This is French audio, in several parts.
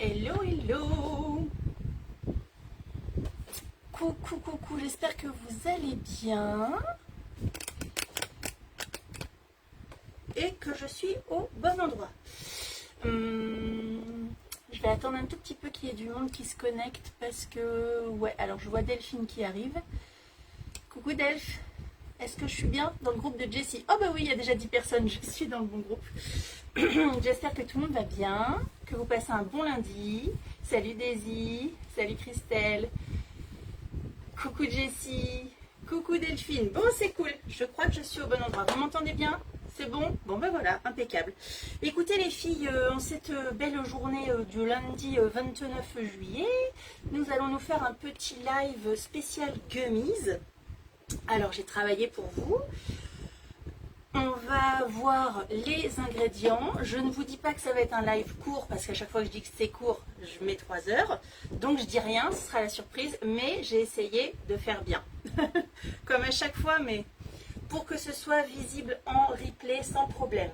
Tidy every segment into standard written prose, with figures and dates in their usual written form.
Hello, hello. Coucou, coucou, j'espère que vous allez bien et que je suis au bon endroit. Je vais attendre un tout petit peu qu'il y ait du monde qui se connecte parce que, ouais, alors je vois Delphine qui arrive. Coucou Delph, est-ce que je suis bien dans le groupe de Jessie? Oh bah oui, il y a déjà 10 personnes, je suis dans le bon groupe. J'espère que tout le monde va bien, que vous passez un bon lundi. Salut Daisy, salut Christelle, coucou Jessie, coucou Delphine. Bon, c'est cool, je crois que je suis au bon endroit. Vous m'entendez bien? C'est bon? Bon ben voilà, impeccable. Écoutez les filles, en cette belle journée du lundi 29 juillet, nous allons nous faire un petit live spécial gummies. Alors j'ai travaillé pour vous. On va voir les ingrédients. Je ne vous dis pas que ça va être un live court parce qu'à chaque fois que je dis que c'est court, je mets 3 heures. Donc je dis rien, ce sera la surprise, mais j'ai essayé de faire bien. Comme à chaque fois, mais pour que ce soit visible en replay sans problème.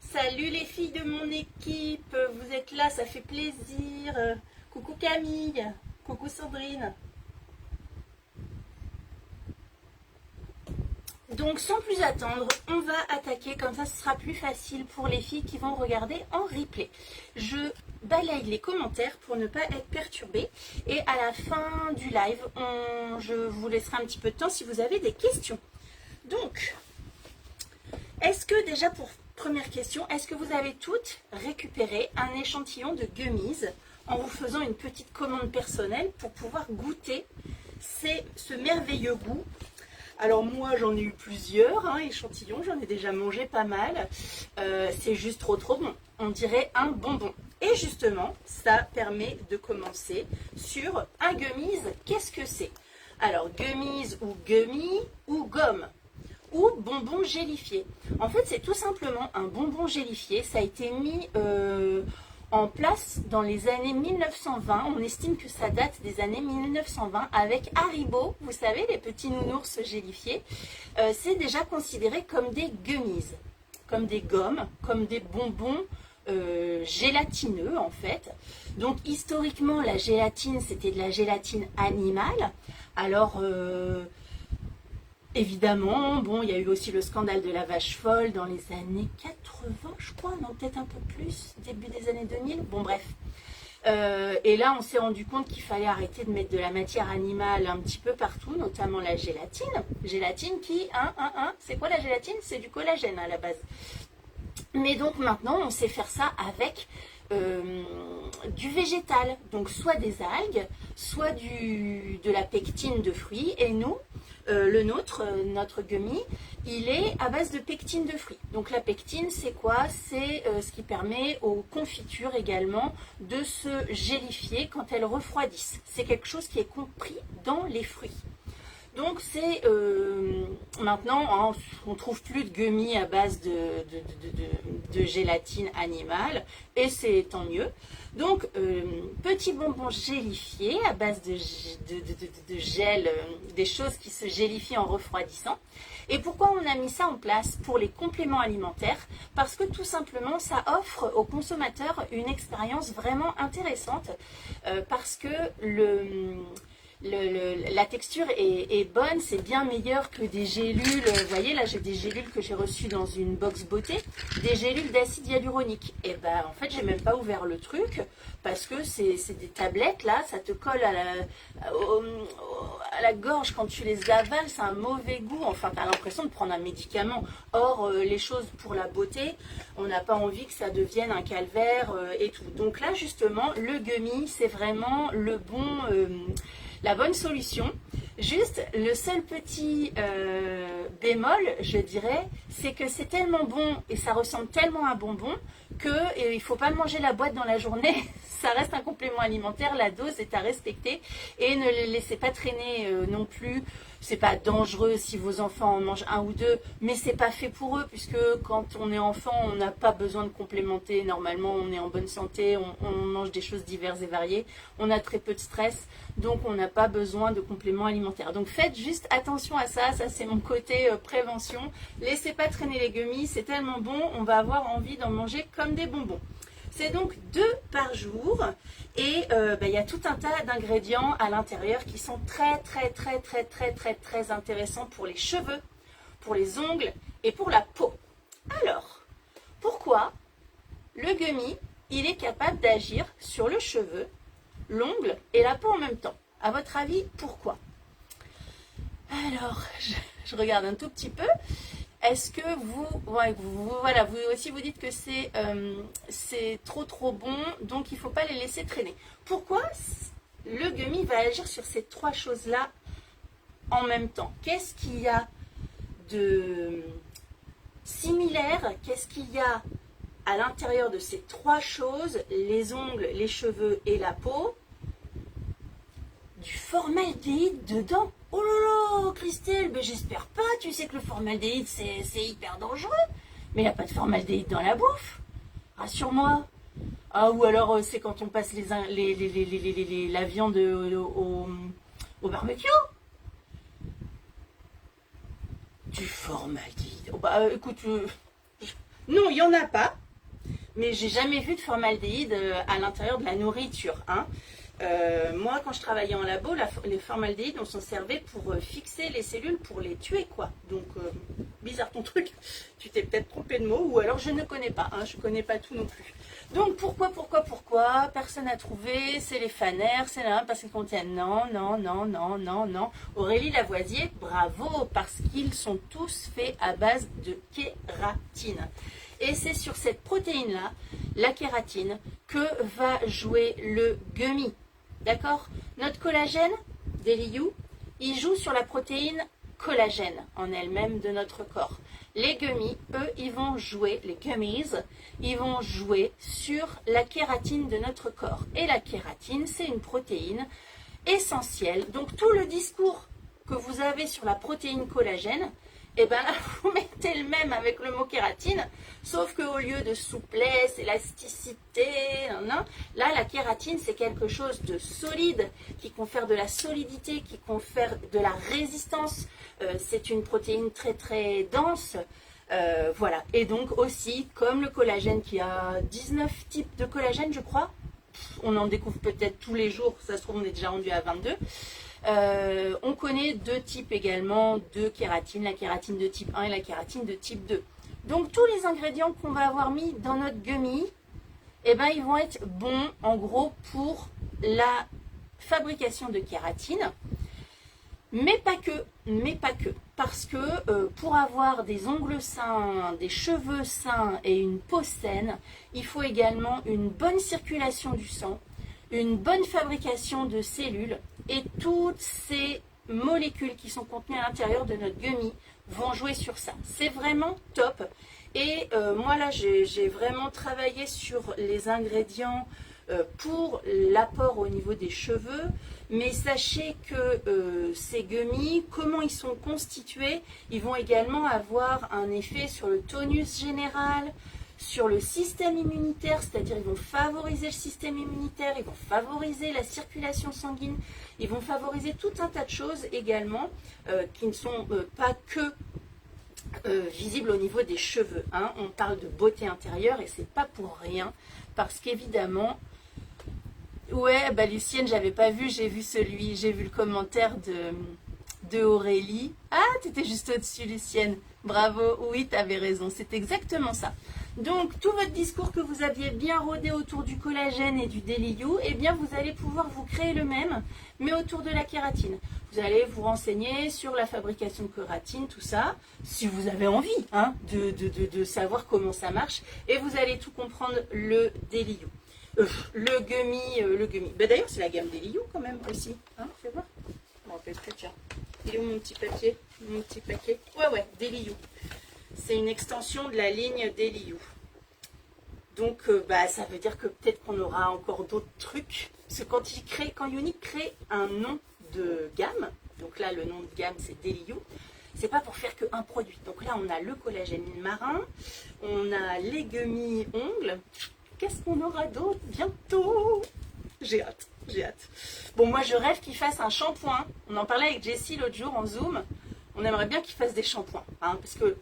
Salut les filles de mon équipe, vous êtes là, ça fait plaisir. Coucou Camille, coucou Sandrine. Donc sans plus attendre, on va attaquer, comme ça ce sera plus facile pour les filles qui vont regarder en replay. Je balaye les commentaires pour ne pas être perturbée et à la fin du live, je vous laisserai un petit peu de temps si vous avez des questions. Donc, est-ce que déjà pour première question, est-ce que vous avez toutes récupéré un échantillon de gummies en vous faisant une petite commande personnelle pour pouvoir goûter ce merveilleux goût? Alors moi j'en ai eu plusieurs échantillons, j'en ai déjà mangé pas mal, c'est juste trop bon, on dirait un bonbon. Et justement ça permet de commencer sur un gummies. Qu'est-ce que c'est? Alors gummies ou gummy ou gomme ou bonbon gélifié. En fait c'est tout simplement un bonbon gélifié, ça a été mis en place dans les années 1920, on estime que ça date des années 1920 avec Haribo, vous savez les petits nounours gélifiés, c'est déjà considéré comme des gummies, comme des gommes, comme des bonbons gélatineux en fait. Donc historiquement la gélatine c'était de la gélatine animale, alors évidemment, bon, il y a eu aussi le scandale de la vache folle dans les années 80, je crois, non, peut-être un peu plus, début des années 2000, bon bref. Et là, on s'est rendu compte qu'il fallait arrêter de mettre de la matière animale un petit peu partout, notamment la gélatine. Gélatine qui, c'est quoi la gélatine? C'est du collagène à la base. Mais donc maintenant, on sait faire ça avec du végétal, donc soit des algues, soit de la pectine de fruits, et nous, notre gummy, il est à base de pectine de fruits. Donc la pectine, c'est quoi? C'est ce qui permet aux confitures également de se gélifier quand elles refroidissent. C'est quelque chose qui est compris dans les fruits. Donc c'est maintenant, on ne trouve plus de gummy à base de gélatine animale et c'est tant mieux. Donc petit bonbon gélifié à base de gel, des choses qui se gélifient en refroidissant. Et pourquoi on a mis ça en place? Pour les compléments alimentaires, parce que tout simplement ça offre aux consommateurs une expérience vraiment intéressante parce que la texture est bonne, c'est bien meilleur que des gélules. Vous voyez là, j'ai des gélules que j'ai reçues dans une box beauté, des gélules d'acide hyaluronique. Et ben en fait, j'ai même pas ouvert le truc parce que c'est des tablettes là, ça te colle à la gorge quand tu les avales, c'est un mauvais goût. Enfin, tu as l'impression de prendre un médicament. Or, les choses pour la beauté, on n'a pas envie que ça devienne un calvaire et tout. Donc là, justement, le gummy, c'est vraiment la bonne solution. Juste le seul petit bémol, je dirais, c'est que c'est tellement bon et ça ressemble tellement à un bonbon qu'il ne faut pas manger la boîte dans la journée. Ça reste un complément alimentaire, la dose est à respecter et ne les laissez pas traîner non plus. C'est pas dangereux si vos enfants en mangent un ou deux, mais c'est pas fait pour eux puisque quand on est enfant, on n'a pas besoin de complémenter. Normalement, on est en bonne santé, on mange des choses diverses et variées, on a très peu de stress, donc on n'a pas besoin de compléments alimentaires. Donc faites juste attention à ça, ça c'est mon côté prévention. Laissez pas traîner les gummies, c'est tellement bon, on va avoir envie d'en manger comme des bonbons. C'est donc 2 par jour et il y a tout un tas d'ingrédients à l'intérieur qui sont très intéressants pour les cheveux, pour les ongles et pour la peau. Alors, pourquoi le gummy, il est capable d'agir sur le cheveu, l'ongle et la peau en même temps? À votre avis, pourquoi? Alors, je regarde un tout petit peu. Est-ce que vous aussi vous dites que c'est trop bon, donc il ne faut pas les laisser traîner. Pourquoi le gummy va agir sur ces 3 choses-là en même temps? Qu'est-ce qu'il y a de similaire? Qu'est-ce qu'il y a à l'intérieur de ces 3 choses, les ongles, les cheveux et la peau? Du formaldéhyde dedans. Oh là là, Christelle, ben j'espère pas, tu sais que le formaldéhyde c'est hyper dangereux. Mais il n'y a pas de formaldéhyde dans la bouffe. Rassure-moi. Ah, ou alors c'est quand on passe la viande au barbecue. Du formaldéhyde. Oh, bah écoute, non, il n'y en a pas. Mais j'ai jamais vu de formaldéhyde à l'intérieur de la nourriture, hein. Moi, quand je travaillais en labo, les formaldéhydes, on s'en servait pour fixer les cellules, pour les tuer, quoi. Donc, bizarre ton truc. Tu t'es peut-être trompé de mot, ou alors je ne connais pas, hein, je ne connais pas tout non plus. Donc, pourquoi personne n'a trouvé, c'est les fanères, c'est là, parce qu'ils contiennent non. Aurélie Lavoisier, bravo, parce qu'ils sont tous faits à base de kératine. Et c'est sur cette protéine-là, la kératine, que va jouer le gummy. D'accord? Notre collagène, Daily il joue sur la protéine collagène en elle-même de notre corps. Les gummies, eux, ils vont jouer sur la kératine de notre corps. Et la kératine, c'est une protéine essentielle. Donc tout le discours que vous avez sur la protéine collagène, et bien là, vous mettez le même avec le mot kératine, sauf qu'au lieu de souplesse, élasticité, là, la kératine, c'est quelque chose de solide, qui confère de la solidité, qui confère de la résistance. C'est une protéine très dense. Voilà. Et donc aussi, comme le collagène, qui a 19 types de collagène, je crois, on en découvre peut-être tous les jours, ça se trouve, on est déjà rendu à 22. On connaît 2 types également de kératine, la kératine de type 1 et la kératine de type 2. Donc tous les ingrédients qu'on va avoir mis dans notre gummy, eh ben, ils vont être bons en gros pour la fabrication de kératine, mais pas que, parce que pour avoir des ongles sains, des cheveux sains et une peau saine, il faut également une bonne circulation du sang, une bonne fabrication de cellules, et toutes ces molécules qui sont contenues à l'intérieur de notre gummy vont jouer sur ça. C'est vraiment top. Et moi là, j'ai vraiment travaillé sur les ingrédients pour l'apport au niveau des cheveux. Mais sachez que ces gummies, comment ils sont constitués, ils vont également avoir un effet sur le tonus général, sur le système immunitaire, c'est-à-dire ils vont favoriser le système immunitaire, ils vont favoriser la circulation sanguine, ils vont favoriser tout un tas de choses également qui ne sont pas que visibles au niveau des cheveux, hein. On parle de beauté intérieure et c'est pas pour rien, parce qu'évidemment, ouais, bah Lucienne, j'avais pas vu, j'ai vu le commentaire de Aurélie. Ah, t'étais juste au-dessus, Lucienne. Bravo, oui, t'avais raison, c'est exactement ça. Donc, tout votre discours que vous aviez bien rodé autour du collagène et du Daily You, eh bien, vous allez pouvoir vous créer le même, mais autour de la kératine. Vous allez vous renseigner sur la fabrication de kératine, tout ça, si vous avez envie, hein, de savoir comment ça marche, et vous allez tout comprendre le Daily You. Le gummy. Bah, d'ailleurs, c'est la gamme Daily You quand même aussi, hein, fais voir. Je me rappelle plus, tiens. Il est où mon petit papier, mon petit paquet? Ouais, Daily You. C'est une extension de la ligne Daily You. Donc, ça veut dire que peut-être qu'on aura encore d'autres trucs. Parce que quand Younique crée un nom de gamme, donc là, le nom de gamme, c'est Daily You, c'est pas pour faire qu'un produit. Donc là, on a le collagène marin, on a les gummies ongles. Qu'est-ce qu'on aura d'autre bientôt? J'ai hâte. Bon, moi, je rêve qu'il fasse un shampoing. On en parlait avec Jessie l'autre jour en Zoom. On aimerait bien qu'il fasse des shampoings, hein, parce que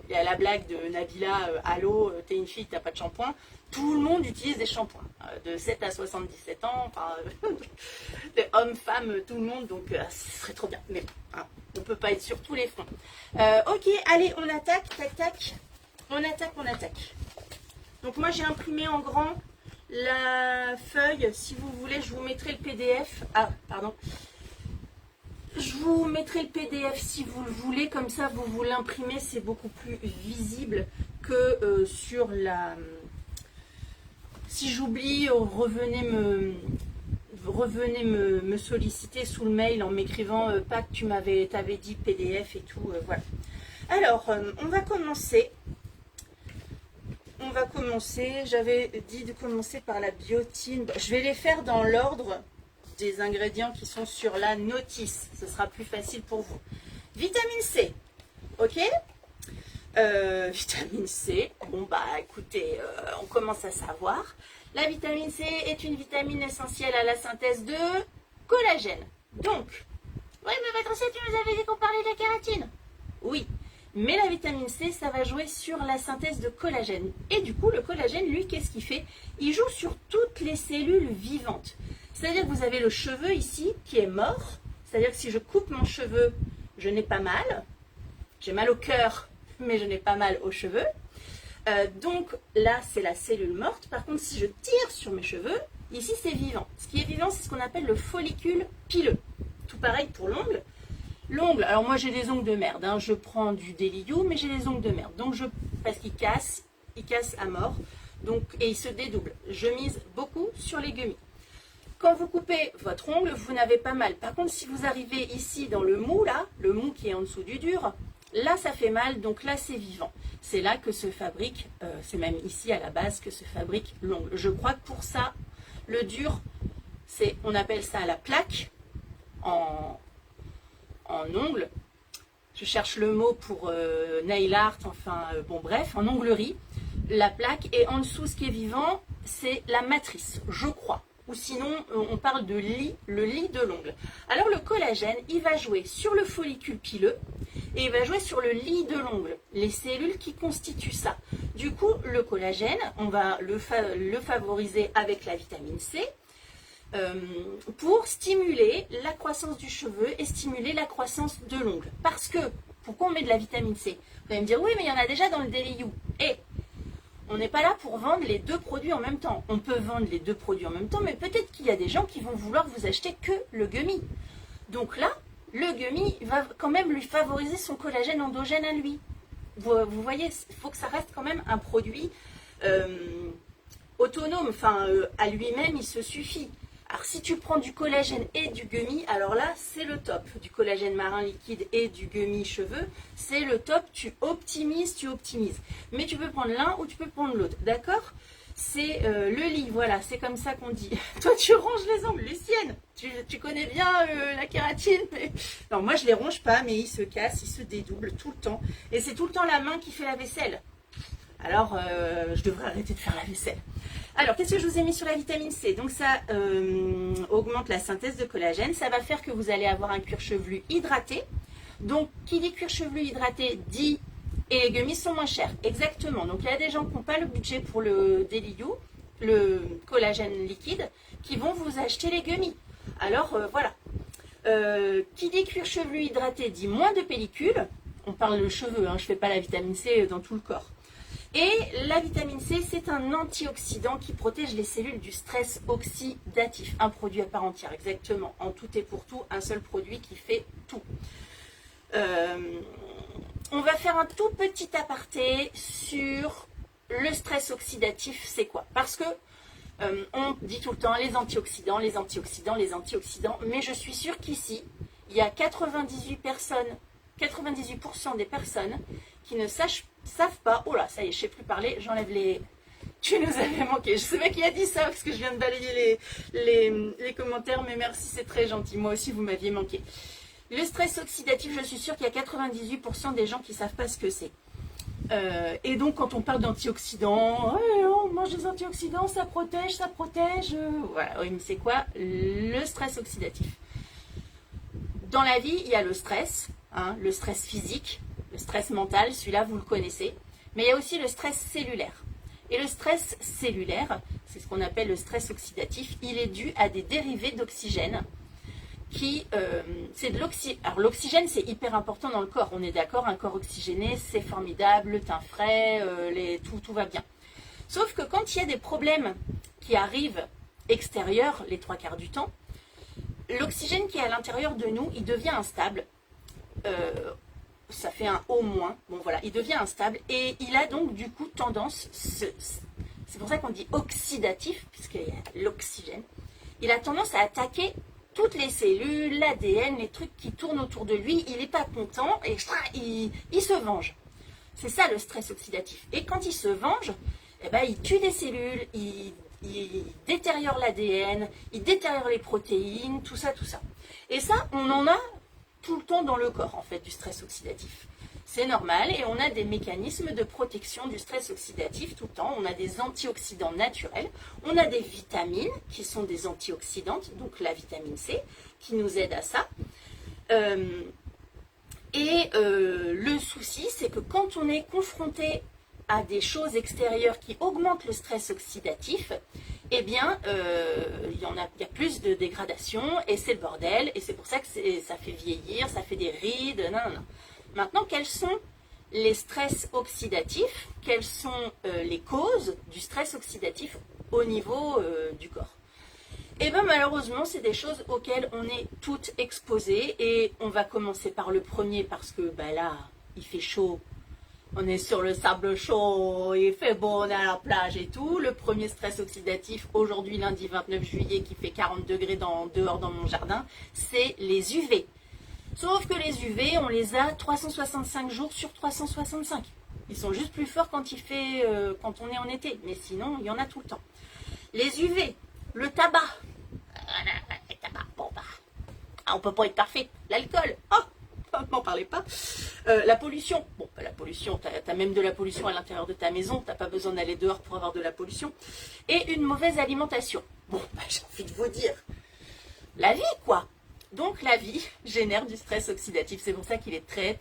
il y a la blague de Nabila, allô, t'es une fille, t'as pas de shampoing. tout le monde utilise des shampoings, de 7 à 77 ans, enfin, des hommes, femmes, tout le monde, donc ce serait trop bien. Mais bon, hein, on ne peut pas être sur tous les fronts. Ok, allez, on attaque, tac, tac. On attaque, on attaque. Donc moi, j'ai imprimé en grand la feuille. Si vous voulez, je vous mettrai le PDF. Ah, pardon. Je vous mettrai le PDF si vous le voulez. Comme ça, vous l'imprimez. C'est beaucoup plus visible que sur la... Si j'oublie, revenez me solliciter sous le mail en m'écrivant pas que tu t'avais dit PDF et tout. Voilà. Alors, on va commencer. J'avais dit de commencer par la biotine. Je vais les faire dans l'ordre des ingrédients qui sont sur la notice. Ce sera plus facile pour vous. Vitamine C, ok. Vitamine C, bon bah écoutez, on commence à savoir. La vitamine C est une vitamine essentielle à la synthèse de collagène. Donc, oui mais votre assiette, tu nous avais dit qu'on parlait de la kératine. Oui, mais la vitamine C, ça va jouer sur la synthèse de collagène. Et du coup, le collagène, lui, qu'est-ce qu'il fait? Il joue sur toutes les cellules vivantes. C'est-à-dire que vous avez le cheveu ici qui est mort. C'est-à-dire que si je coupe mon cheveu, je n'ai pas mal. J'ai mal au cœur, mais je n'ai pas mal aux cheveux. Donc là, c'est la cellule morte. Par contre, si je tire sur mes cheveux, ici, c'est vivant. Ce qui est vivant, c'est ce qu'on appelle le follicule pileux. Tout pareil pour l'ongle. L'ongle, alors moi, j'ai des ongles de merde. Hein. Je prends du Daily You, mais j'ai des ongles de merde. Donc, parce qu'ils cassent, à mort. Donc, et ils se dédoublent. Je mise beaucoup sur les gummies. Quand vous coupez votre ongle, vous n'avez pas mal. Par contre, si vous arrivez ici dans le mou, là, le mou qui est en dessous du dur, là, ça fait mal, donc là, c'est vivant. C'est là que se fabrique, c'est même ici à la base que se fabrique l'ongle. Je crois que pour ça, le dur, on appelle ça la plaque en ongle. Je cherche le mot pour nail art, enfin, bon bref, en onglerie. La plaque, et en dessous, ce qui est vivant, c'est la matrice, je crois. Ou sinon, on parle de lit, le lit de l'ongle. Alors, le collagène, il va jouer sur le follicule pileux et il va jouer sur le lit de l'ongle, les cellules qui constituent ça. Du coup, le collagène, on va le favoriser avec la vitamine C pour stimuler la croissance du cheveu et stimuler la croissance de l'ongle. Parce que, pourquoi on met de la vitamine C? Vous allez me dire, oui, mais il y en a déjà dans le Daily You. Et on n'est pas là pour vendre les deux produits en même temps. On peut vendre les deux produits en même temps, mais peut-être qu'il y a des gens qui vont vouloir vous acheter que le gummy. Donc là, le gummy va quand même lui favoriser son collagène endogène à lui. Vous voyez, il faut que ça reste quand même un produit autonome. Enfin, à lui-même, il se suffit. Alors, si tu prends du collagène et du gummy, alors là, c'est le top. Du collagène marin liquide et du gummy cheveux, c'est le top. Tu optimises. Mais tu peux prendre l'un ou tu peux prendre l'autre, d'accord? C'est le lit, voilà, c'est comme ça qu'on dit. Toi, tu ronges les ongles, Lucienne. Tu connais bien la kératine, mais... Non, moi, je les ronge pas, mais ils se cassent, ils se dédoublent tout le temps. Et c'est tout le temps la main qui fait la vaisselle. Alors, je devrais arrêter de faire la vaisselle. Alors, qu'est-ce que je vous ai mis sur la vitamine C? Donc, ça augmente la synthèse de collagène. Ça va faire que vous allez avoir un cuir chevelu hydraté. Donc, qui dit cuir chevelu hydraté dit... Et les gummies sont moins chers. Exactement. Donc, il y a des gens qui n'ont pas le budget pour le Daily You, le collagène liquide, qui vont vous acheter les gummies. Alors, voilà. Qui dit cuir chevelu hydraté dit moins de pellicule. On parle de cheveux, hein, je ne fais pas la vitamine C dans tout le corps. Et la vitamine C, c'est un antioxydant qui protège les cellules du stress oxydatif. Un produit à part entière, exactement. En tout et pour tout, un seul produit qui fait tout. On va faire un tout petit aparté sur le stress oxydatif, c'est quoi? Parce que on dit tout le temps les antioxydants, mais je suis sûre qu'ici, il y a 98% des personnes qui ne savent pas, oh là, ça y est, je ne sais plus parler, j'enlève les... Tu nous avais manqué. Je sais pas qui a dit ça parce que je viens de balayer les commentaires, mais merci, c'est très gentil. Moi aussi, vous m'aviez manqué. Le stress oxydatif, je suis sûre qu'il y a 98% des gens qui ne savent pas ce que c'est. Et donc, quand on parle d'antioxydants, ouais, on mange des antioxydants, ça protège. Voilà, oui, mais c'est quoi le stress oxydatif? Dans la vie, il y a le stress, hein, le stress physique, le stress mental, celui-là, vous le connaissez. Mais il y a aussi le stress cellulaire. Et le stress cellulaire, c'est ce qu'on appelle le stress oxydatif, il est dû à des dérivés d'oxygène c'est de l'oxygène. Alors l'oxygène, c'est hyper important dans le corps, on est d'accord, un corps oxygéné, c'est formidable, le teint frais, tout va bien. Sauf que quand il y a des problèmes qui arrivent extérieurs les 3/4 du temps, l'oxygène qui est à l'intérieur de nous, il devient instable. Ça fait un O-, bon voilà, il devient instable et il a donc du coup tendance, c'est pour ça qu'on dit oxydatif, puisqu'il y a l'oxygène, il a tendance à attaquer toutes les cellules, l'ADN, les trucs qui tournent autour de lui, il n'est pas content et il se venge. C'est ça le stress oxydatif. Et quand il se venge, eh ben, il tue des cellules, il détériore l'ADN, il détériore les protéines, tout ça. Et ça, on en a tout le temps dans le corps, en fait, du stress oxydatif. C'est normal et on a des mécanismes de protection du stress oxydatif tout le temps. On a des antioxydants naturels, on a des vitamines qui sont des antioxydantes, donc la vitamine C qui nous aide à ça. Le souci, c'est que quand on est confronté à des choses extérieures qui augmentent le stress oxydatif, eh bien, il y a plus de dégradation et c'est le bordel. Et c'est pour ça que ça fait vieillir, ça fait des rides, non. Maintenant, quels sont les stress oxydatifs? Quelles sont les causes du stress oxydatif au niveau du corps? Eh bien, malheureusement, c'est des choses auxquelles on est toutes exposées. Et on va commencer par le premier parce que là, il fait chaud. On est sur le sable chaud, il fait beau, on est à la plage et tout. Le premier stress oxydatif, aujourd'hui, lundi 29 juillet, qui fait 40 degrés dehors dans mon jardin, c'est les UV. Sauf que les UV, on les a 365 jours sur 365. Ils sont juste plus forts quand on est en été. Mais sinon, il y en a tout le temps. Les UV, le tabac. Le tabac, on peut pas être parfait. L'alcool, n'en parlez pas. La pollution, la pollution, tu as même de la pollution à l'intérieur de ta maison. Tu n'as pas besoin d'aller dehors pour avoir de la pollution. Et une mauvaise alimentation. J'ai envie de vous dire, la vie, quoi. Donc la vie génère du stress oxydatif. C'est pour ça qu'il est très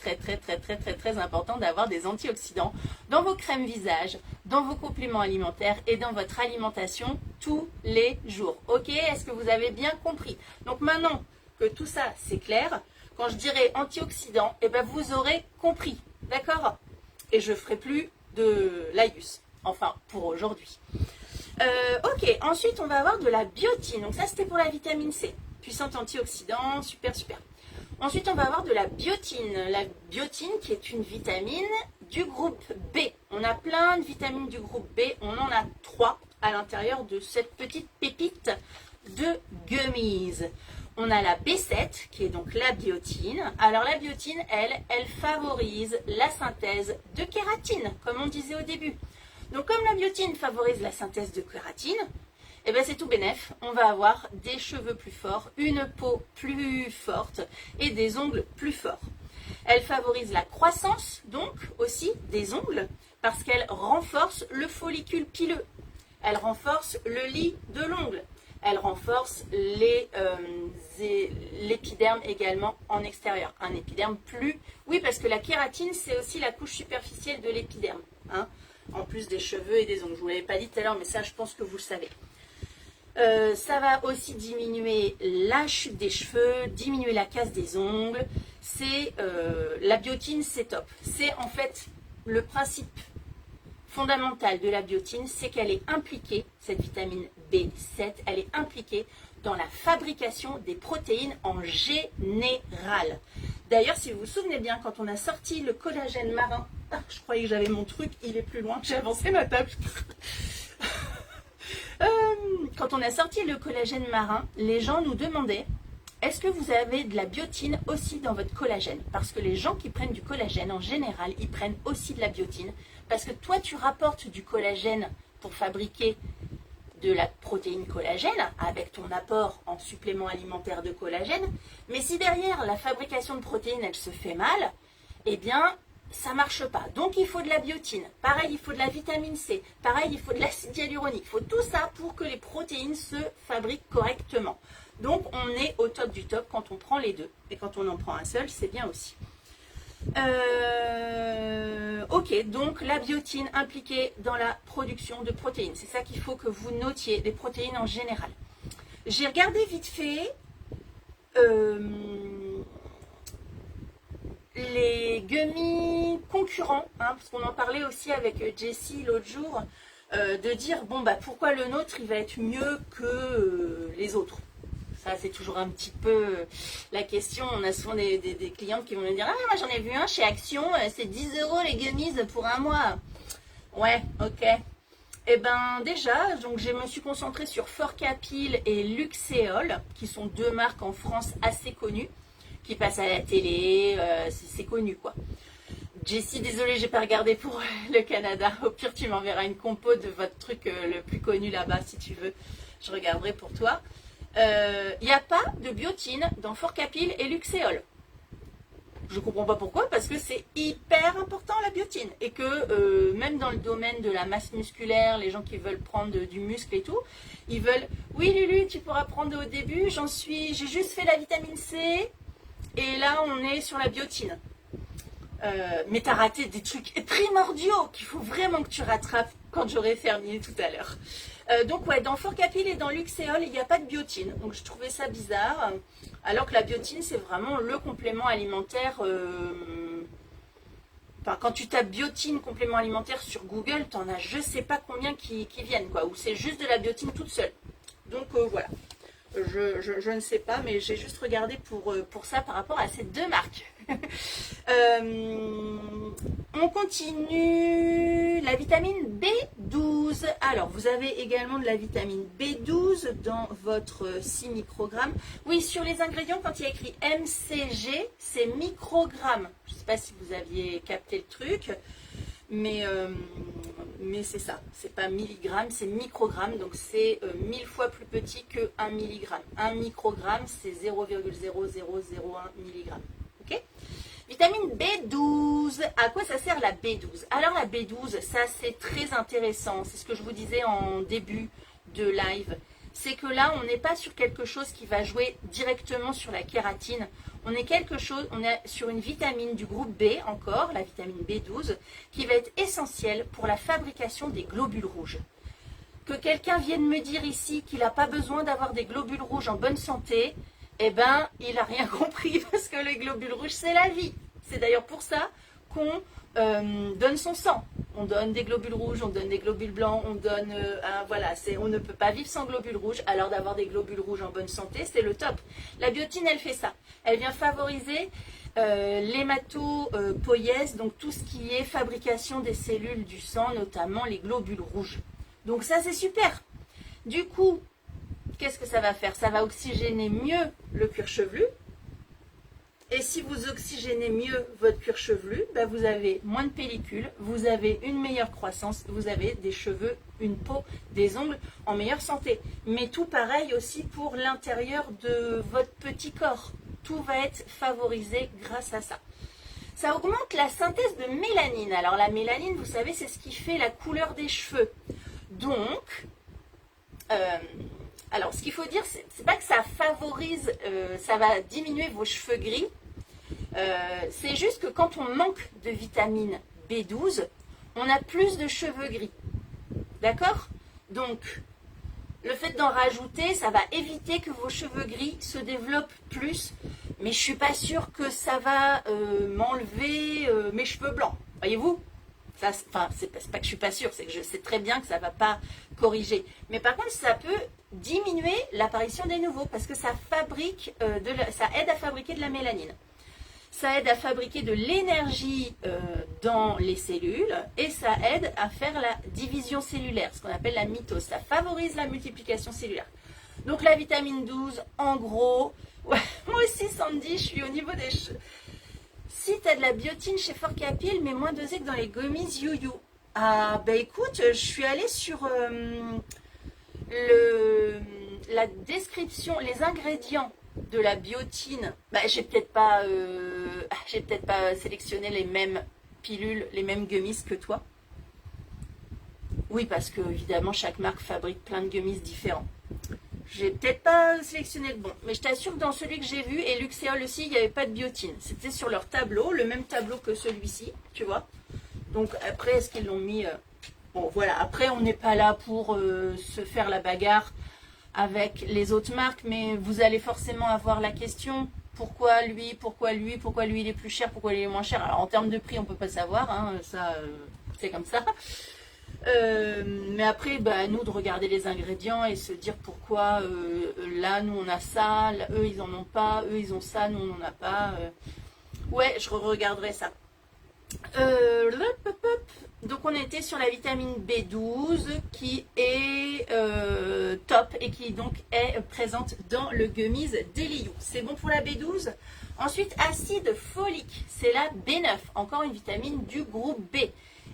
important d'avoir des antioxydants dans vos crèmes visage, dans vos compléments alimentaires et dans votre alimentation tous les jours. Ok, est-ce que vous avez bien compris? Donc maintenant que tout ça c'est clair, quand je dirai antioxydants, vous aurez compris. D'accord? Et je ne ferai plus de laïus. Enfin, pour aujourd'hui. Ok, ensuite on va avoir de la biotine. Donc ça c'était pour la vitamine C. Puissante antioxydant, super. Ensuite, on va avoir de la biotine. La biotine qui est une vitamine du groupe B. On a plein de vitamines du groupe B. On en a 3 à l'intérieur de cette petite pépite de gummies. On a la B7 qui est donc la biotine. Alors la biotine, elle favorise la synthèse de kératine, comme on disait au début. Donc comme la biotine favorise la synthèse de kératine, c'est tout bénef, on va avoir des cheveux plus forts, une peau plus forte et des ongles plus forts. Elle favorise la croissance, donc aussi des ongles, parce qu'elle renforce le follicule pileux. Elle renforce le lit de l'ongle. Elle renforce l'épiderme également en extérieur. Un épiderme plus... Oui, parce que la kératine, c'est aussi la couche superficielle de l'épiderme. En plus des cheveux et des ongles. Je ne vous l'avais pas dit tout à l'heure, mais ça, je pense que vous le savez. Ça va aussi diminuer la chute des cheveux, diminuer la casse des ongles. La biotine, c'est top. C'est en fait le principe fondamental de la biotine, c'est qu'elle est impliquée, cette vitamine B7, elle est impliquée dans la fabrication des protéines en général. D'ailleurs, si vous vous souvenez bien, quand on a sorti le collagène marin, je croyais que j'avais mon truc, il est plus loin, j'ai avancé ma table. Quand on a sorti le collagène marin, les gens nous demandaient est-ce que vous avez de la biotine aussi dans votre collagène? Parce que les gens qui prennent du collagène, en général, ils prennent aussi de la biotine. Parce que toi, tu rapportes du collagène pour fabriquer de la protéine collagène avec ton apport en supplément alimentaire de collagène. Mais si derrière, la fabrication de protéines, elle se fait mal, eh bien... ça ne marche pas. Donc, il faut de la biotine. Pareil, il faut de la vitamine C. Pareil, il faut de l'acide hyaluronique. Il faut tout ça pour que les protéines se fabriquent correctement. Donc, on est au top du top quand on prend les deux. Et quand on en prend un seul, c'est bien aussi. Ok, donc la biotine impliquée dans la production de protéines. C'est ça qu'il faut que vous notiez, des protéines en général. J'ai regardé vite fait les gummies concurrents, hein, parce qu'on en parlait aussi avec Jessie l'autre jour, de dire, bon, bah pourquoi le nôtre, il va être mieux que les autres. Ça, c'est toujours un petit peu la question. On a souvent des clientes qui vont nous dire, ah, moi j'en ai vu un chez Action, c'est 10 € les gummies pour un mois. Ouais, ok. Eh ben déjà, donc je me suis concentrée sur Forcapil et Luxéol, qui sont deux marques en France assez connues, qui passent à la télé, c'est connu quoi. Jessie, désolée, j'ai pas regardé pour le Canada. Au pire, tu m'enverras une compo de votre truc le plus connu là-bas si tu veux. Je regarderai pour toi. Il n'y a pas de biotine dans Forcapil et Luxéol. Je ne comprends pas pourquoi, parce que c'est hyper important la biotine. Et que même dans le domaine de la masse musculaire, les gens qui veulent prendre du muscle et tout, ils veulent, oui Lulu, tu pourras prendre au début, j'ai juste fait la vitamine C, et là on est sur la biotine. Mais tu as raté des trucs primordiaux qu'il faut vraiment que tu rattrapes quand j'aurai terminé tout à l'heure. Donc ouais, dans Forcapil et dans Luxéol, il n'y a pas de biotine. Donc je trouvais ça bizarre. Alors que la biotine, c'est vraiment le complément alimentaire. Enfin, quand tu tapes biotine, complément alimentaire sur Google, tu en as je sais pas combien qui viennent, quoi. Ou c'est juste de la biotine toute seule. Donc voilà. Je ne sais pas, mais j'ai juste regardé pour ça par rapport à ces deux marques. On continue. La vitamine B12. Alors, vous avez également de la vitamine B12 dans votre 6 microgrammes. Oui, sur les ingrédients, quand il y a écrit MCG, c'est microgrammes. Je ne sais pas si vous aviez capté le truc. Mais c'est ça, c'est pas milligrammes, c'est microgrammes, donc c'est 1000 fois plus petit que 1 milligramme. 1 microgramme, c'est 0,0001 milligramme. Ok ? Vitamine B12, à quoi ça sert la B12 ? Alors la B12, ça c'est très intéressant, c'est ce que je vous disais en début de live. C'est que là, on n'est pas sur quelque chose qui va jouer directement sur la kératine. On est sur une vitamine du groupe B encore, la vitamine B12, qui va être essentielle pour la fabrication des globules rouges. Que quelqu'un vienne me dire ici qu'il n'a pas besoin d'avoir des globules rouges en bonne santé, eh ben, il n'a rien compris parce que les globules rouges, c'est la vie. C'est d'ailleurs pour ça qu'on donne son sang. On donne des globules rouges, on donne des globules blancs, on donne... voilà, on ne peut pas vivre sans globules rouges. Alors d'avoir des globules rouges en bonne santé, c'est le top. La biotine, elle fait ça. Elle vient favoriser l'hématopoïèse, donc tout ce qui est fabrication des cellules du sang, notamment les globules rouges. Donc ça, c'est super. Du coup, qu'est-ce que ça va faire? Ça va oxygéner mieux le cuir chevelu. Et si vous oxygénez mieux votre cuir chevelu, bah vous avez moins de pellicule, vous avez une meilleure croissance, vous avez des cheveux, une peau, des ongles en meilleure santé. Mais tout pareil aussi pour l'intérieur de votre petit corps. Tout va être favorisé grâce à ça. Ça augmente la synthèse de mélanine. Alors la mélanine, vous savez, c'est ce qui fait la couleur des cheveux. Donc, alors ce qu'il faut dire, c'est pas que ça favorise, ça va diminuer vos cheveux gris. C'est juste que quand on manque de vitamine B12, on a plus de cheveux gris. D'accord? Donc, le fait d'en rajouter, ça va éviter que vos cheveux gris se développent plus. Mais je suis pas sûre que ça va m'enlever mes cheveux blancs. Voyez-vous? Enfin, c'est pas que je suis pas sûre, c'est que je sais très bien que ça va pas corriger. Mais par contre, ça peut diminuer l'apparition des nouveaux parce que ça aide à fabriquer de la mélanine. Ça aide à fabriquer de l'énergie dans les cellules et ça aide à faire la division cellulaire, ce qu'on appelle la mitose. Ça favorise la multiplication cellulaire. Donc la vitamine 12, en gros, ouais, moi aussi Sandy, je suis au niveau des cheveux. Si tu as de la biotine chez Forcapil, mais moins dosée que dans les gummies You. Ah, bah écoute, je suis allée sur la description, les ingrédients de la biotine. Bah, j'ai peut-être pas sélectionné les mêmes pilules, les mêmes gummies que toi. Oui, parce que évidemment, chaque marque fabrique plein de gummies différents. j'ai peut-être pas sélectionné le bon, mais je t'assure que dans celui que j'ai vu, et Luxéol aussi, il n'y avait pas de biotine. C'était sur leur tableau, le même tableau que celui-ci, tu vois. Donc après, est-ce qu'ils l'ont mis bon, voilà. Après, on n'est pas là pour se faire la bagarre avec les autres marques, mais vous allez forcément avoir la question pourquoi lui, pourquoi lui, pourquoi lui il est plus cher, pourquoi il est moins cher. Alors en termes de prix, on peut pas savoir, hein, ça c'est comme ça. Mais après, bah, nous de regarder les ingrédients et se dire pourquoi là nous on a ça, là, eux ils en ont pas, eux ils ont ça, nous on n'en a pas. Ouais, je regarderai ça. Donc on était sur la vitamine B12 qui est top et qui donc est présente dans le gummies d'Eliou. C'est bon pour la B12. Ensuite, acide folique, c'est la B9, encore une vitamine du groupe B.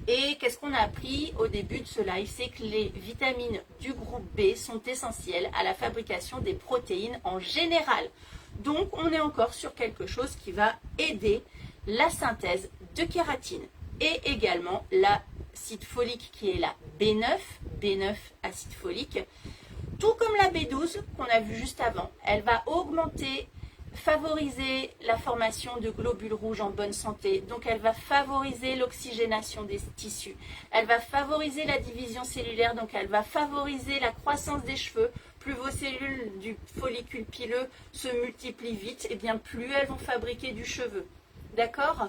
Et qu'est-ce qu'on a appris au début de ce live? C'est que les vitamines du groupe B sont essentielles à la fabrication des protéines en général. Donc on est encore sur quelque chose qui va aider la synthèse de kératine et également l'acide folique qui est la B9 acide folique, tout comme la B12 qu'on a vu juste avant. Elle va augmenter, favoriser la formation de globules rouges en bonne santé, donc elle va favoriser l'oxygénation des tissus, elle va favoriser la division cellulaire, donc elle va favoriser la croissance des cheveux. Plus vos cellules du follicule pileux se multiplient vite, et bien plus elles vont fabriquer du cheveu. D'accord?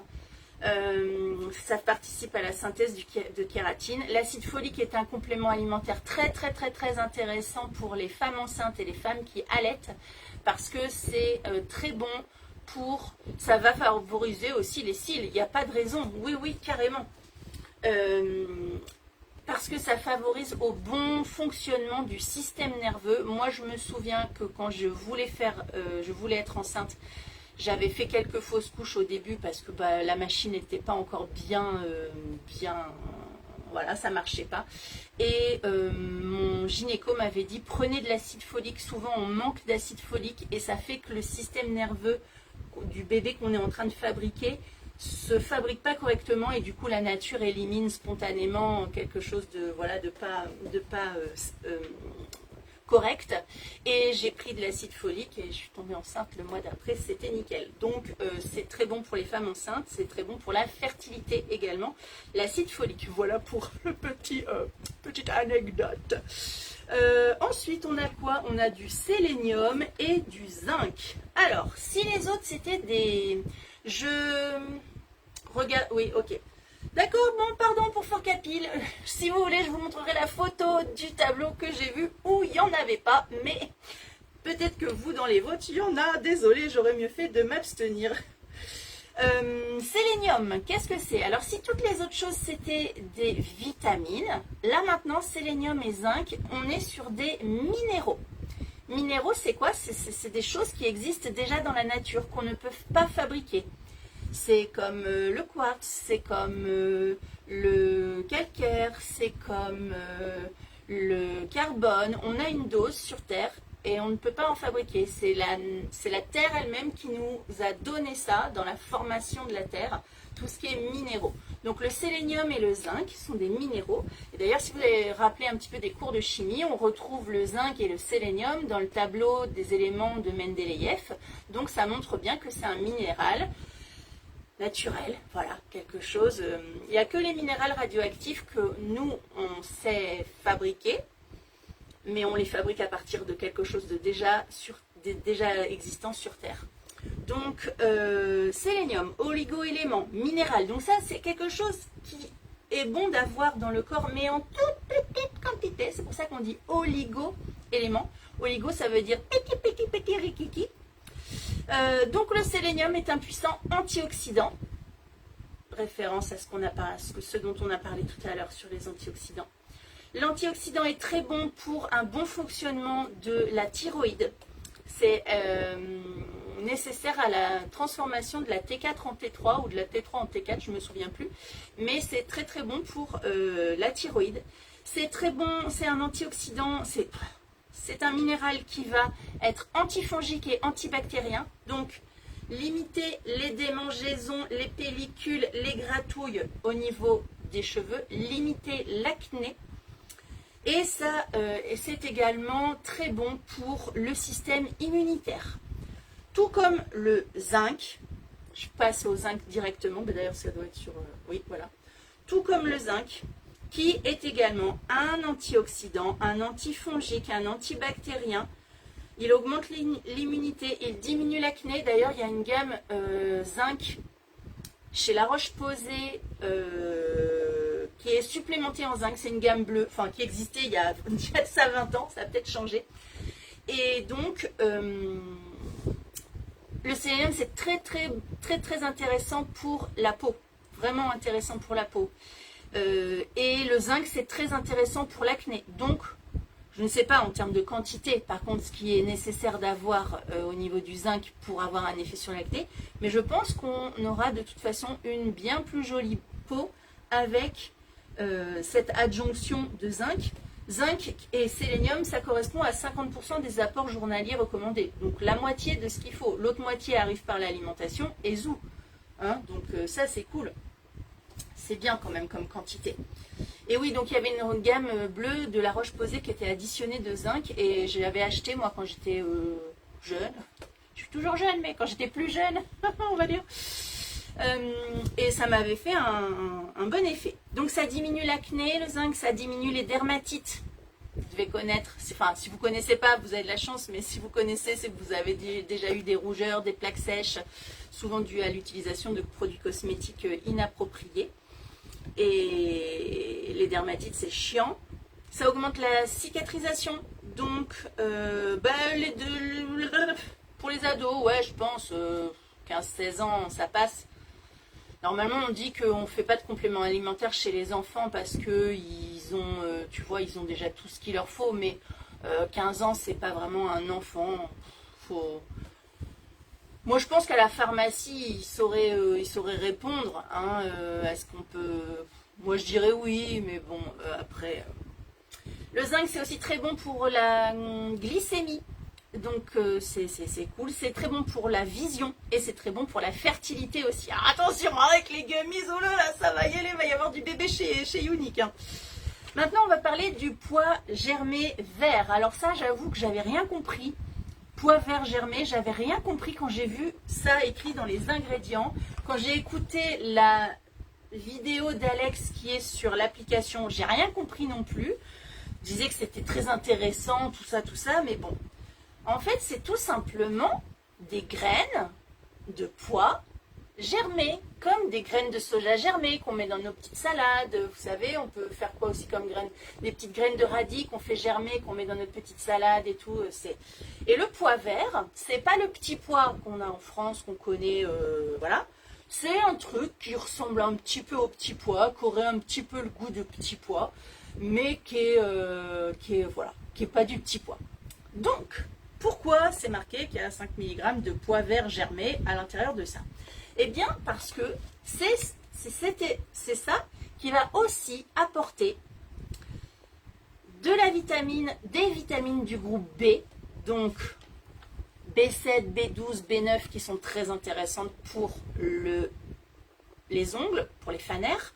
Ça participe à la synthèse de kératine. L'acide folique est un complément alimentaire très intéressant pour les femmes enceintes et les femmes qui allaitent parce que c'est très bon pour... Ça va favoriser aussi les cils, il n'y a pas de raison. Oui, carrément. Parce que ça favorise au bon fonctionnement du système nerveux. Moi, je me souviens que quand je voulais être enceinte, j'avais fait quelques fausses couches au début parce que la machine n'était pas encore bien, voilà, ça marchait pas. Et mon gynéco m'avait dit prenez de l'acide folique. Souvent on manque d'acide folique et ça fait que le système nerveux du bébé qu'on est en train de fabriquer se fabrique pas correctement et du coup la nature élimine spontanément quelque chose de pas correct. Et j'ai pris de l'acide folique et je suis tombée enceinte le mois d'après, c'était nickel. Donc c'est très bon pour les femmes enceintes, c'est très bon pour la fertilité également, l'acide folique. Voilà pour le petite anecdote. Ensuite on a quoi? On a du sélénium et du zinc. Alors si les autres c'était des... Regarde, oui, ok. D'accord, bon, pardon pour Forcapil. Si vous voulez, je vous montrerai la photo du tableau que j'ai vu où il n'y en avait pas. Mais peut-être que vous, dans les vôtres, il y en a. Désolée, j'aurais mieux fait de m'abstenir. Sélénium, qu'est-ce que c'est? Alors, si toutes les autres choses, c'était des vitamines, là maintenant, sélénium et zinc, on est sur des minéraux. Minéraux, c'est quoi? C'est des choses qui existent déjà dans la nature, qu'on ne peut pas fabriquer. C'est comme le quartz, c'est comme le calcaire, c'est comme le carbone. On a une dose sur Terre et on ne peut pas en fabriquer. C'est la Terre elle-même qui nous a donné ça dans la formation de la Terre, tout ce qui est minéraux. Donc le sélénium et le zinc sont des minéraux. Et d'ailleurs, si vous avez rappelé un petit peu des cours de chimie, on retrouve le zinc et le sélénium dans le tableau des éléments de Mendeleïev. Donc ça montre bien que c'est un minéral naturel, voilà, quelque chose. Il n'y a que les minéraux radioactifs que nous, on sait fabriquer, mais on les fabrique à partir de quelque chose de déjà existant sur Terre. Donc, sélénium, oligo-éléments, minéral. Donc ça, c'est quelque chose qui est bon d'avoir dans le corps, mais en toute petite quantité. C'est pour ça qu'on dit oligo-éléments. Oligo, ça veut dire petit, rikiki. Donc le sélénium est un puissant antioxydant, référence à ce dont on a parlé tout à l'heure sur les antioxydants. L'antioxydant est très bon pour un bon fonctionnement de la thyroïde. C'est nécessaire à la transformation de la T4 en T3 ou de la T3 en T4, je ne me souviens plus, mais c'est très bon pour la thyroïde. C'est très bon, c'est un antioxydant, c'est un minéral qui va être antifongique et antibactérien, donc limiter les démangeaisons, les pellicules, les gratouilles au niveau des cheveux, limiter l'acné. Et ça, c'est également très bon pour le système immunitaire. Tout comme le zinc, je passe au zinc directement, d'ailleurs ça doit être sur... oui, voilà. Tout comme le zinc, qui est également un antioxydant, un antifongique, un antibactérien. Il augmente l'immunité, il diminue l'acné. D'ailleurs, il y a une gamme zinc chez La Roche-Posay qui est supplémentée en zinc. C'est une gamme bleue, enfin qui existait il y a de ça 20 ans, ça a peut-être changé. Et donc, le sélénium, c'est très intéressant pour la peau. Vraiment intéressant pour la peau. Et le zinc, c'est très intéressant pour l'acné. Donc, je ne sais pas en termes de quantité, par contre, ce qui est nécessaire d'avoir au niveau du zinc pour avoir un effet sur l'acné. Mais je pense qu'on aura de toute façon une bien plus jolie peau avec cette adjonction de zinc. Zinc et sélénium, ça correspond à 50% des apports journaliers recommandés. Donc la moitié de ce qu'il faut. L'autre moitié arrive par l'alimentation et zou. Hein, donc ça, c'est cool. C'est bien quand même comme quantité. Et oui, donc il y avait une gamme bleue de La Roche-Posay qui était additionnée de zinc. Et je l'avais acheté moi quand j'étais jeune. Je suis toujours jeune, mais quand j'étais plus jeune, on va dire. Et ça m'avait fait un bon effet. Donc ça diminue l'acné, le zinc, ça diminue les dermatites. Vous devez connaître, enfin si vous ne connaissez pas, vous avez de la chance, mais si vous connaissez, c'est que vous avez déjà eu des rougeurs, des plaques sèches, souvent dues à l'utilisation de produits cosmétiques inappropriés. Et les dermatites, c'est chiant. Ça augmente la cicatrisation. Donc, pour les ados, ouais, je pense, 15-16 ans, ça passe. Normalement, on dit qu'on ne fait pas de compléments alimentaires chez les enfants parce qu'ils ont, tu vois, ils ont déjà tout ce qu'il leur faut. Mais 15 ans, c'est pas vraiment un enfant. Moi, je pense qu'à la pharmacie, ils sauraient répondre. Hein, est-ce qu'on peut... Moi, je dirais oui, mais bon, après... Le zinc, c'est aussi très bon pour la glycémie. Donc c'est cool, c'est très bon pour la vision et c'est très bon pour la fertilité aussi. Alors, attention avec les gummies, oh là là, ça va y aller, il va y avoir du bébé chez Unique. Hein. Maintenant on va parler du pois germé vert. Alors ça j'avoue que j'avais rien compris. Pois vert germé, j'avais rien compris quand j'ai vu ça écrit dans les ingrédients. Quand j'ai écouté la vidéo d'Alex qui est sur l'application, j'ai rien compris non plus. Je disais que c'était très intéressant, tout ça, mais bon. En fait, c'est tout simplement des graines de pois germées, comme des graines de soja germées qu'on met dans nos petites salades. Vous savez, on peut faire quoi aussi comme graines? Des petites graines de radis qu'on fait germer, qu'on met dans notre petite salade et tout. Et le pois vert, c'est pas le petit pois qu'on a en France, qu'on connaît, voilà. C'est un truc qui ressemble un petit peu au petit pois, qui aurait un petit peu le goût de petit pois, mais qui est pas du petit pois. Donc, pourquoi c'est marqué qu'il y a 5 mg de pois vert germé à l'intérieur de ça? Eh bien, parce que c'est ça qui va aussi apporter des vitamines du groupe B, donc B7, B12, B9 qui sont très intéressantes pour les ongles, pour les fanères,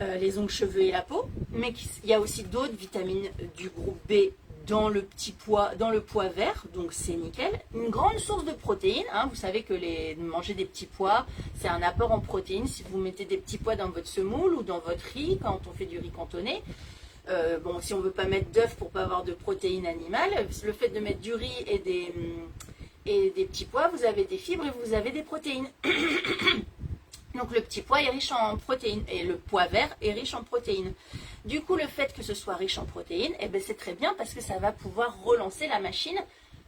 les ongles, cheveux et la peau, mais il y a aussi d'autres vitamines du groupe B dans le pois vert, donc c'est nickel. Une grande source de protéines, hein, vous savez que manger des petits pois, c'est un apport en protéines. Si vous mettez des petits pois dans votre semoule ou dans votre riz, quand on fait du riz cantonné, bon, si on ne veut pas mettre d'œufs pour pas avoir de protéines animales, le fait de mettre du riz et des petits pois, vous avez des fibres et vous avez des protéines. Donc le petit pois est riche en protéines et le pois vert est riche en protéines. Du coup, le fait que ce soit riche en protéines, eh ben, c'est très bien parce que ça va pouvoir relancer la machine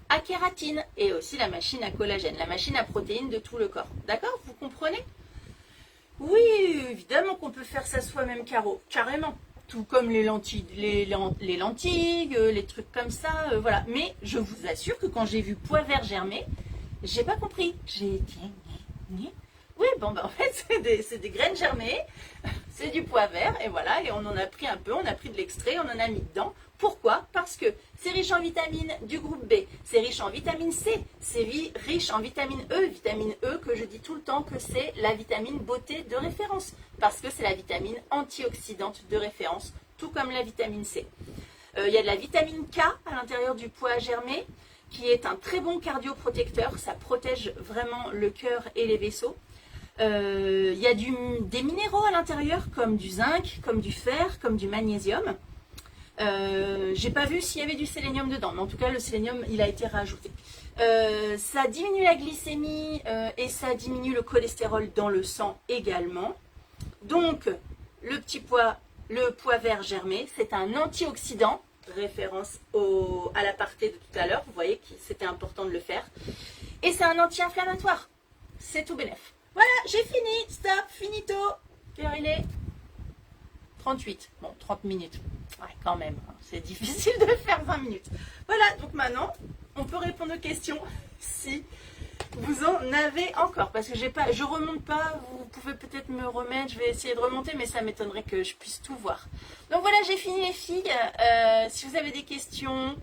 à kératine et aussi la machine à collagène, la machine à protéines de tout le corps. D'accord? Vous comprenez? Oui, évidemment qu'on peut faire ça soi-même, carrément. Tout comme les lentilles, les trucs comme ça, voilà. Mais je vous assure que quand j'ai vu pois vert germer, j'ai pas compris. J'ai dit... Oui, bon, ben en fait, c'est des graines germées, c'est du pois vert, et voilà, et on en a pris un peu, on a pris de l'extrait, on en a mis dedans. Pourquoi? Parce que c'est riche en vitamines du groupe B, c'est riche en vitamine C, c'est riche en vitamine E que je dis tout le temps que c'est la vitamine beauté de référence, parce que c'est la vitamine antioxydante de référence. tout comme la vitamine C. Il y a de la vitamine K à l'intérieur du pois germé, qui est un très bon cardioprotecteur. Ça protège vraiment le cœur et les vaisseaux. Il y a des minéraux à l'intérieur, comme du zinc, comme du fer, comme du magnésium. J'ai pas vu s'il y avait du sélénium dedans, mais en tout cas le sélénium il a été rajouté. Ça diminue la glycémie et ça diminue le cholestérol dans le sang également. Donc le pois vert germé, c'est un antioxydant, référence à l'aparté de tout à l'heure, vous voyez que c'était important de le faire. Et c'est un anti-inflammatoire, c'est tout bénef. Voilà, j'ai fini, stop, finito. Quelle heure il est ? 38, bon 30 minutes, ouais quand même, hein. C'est difficile de faire 20 minutes. Voilà, donc maintenant, on peut répondre aux questions si vous en avez encore, parce que je remonte pas, vous pouvez peut-être me remettre, je vais essayer de remonter, mais ça m'étonnerait que je puisse tout voir. Donc voilà, j'ai fini les filles, si vous avez des questions,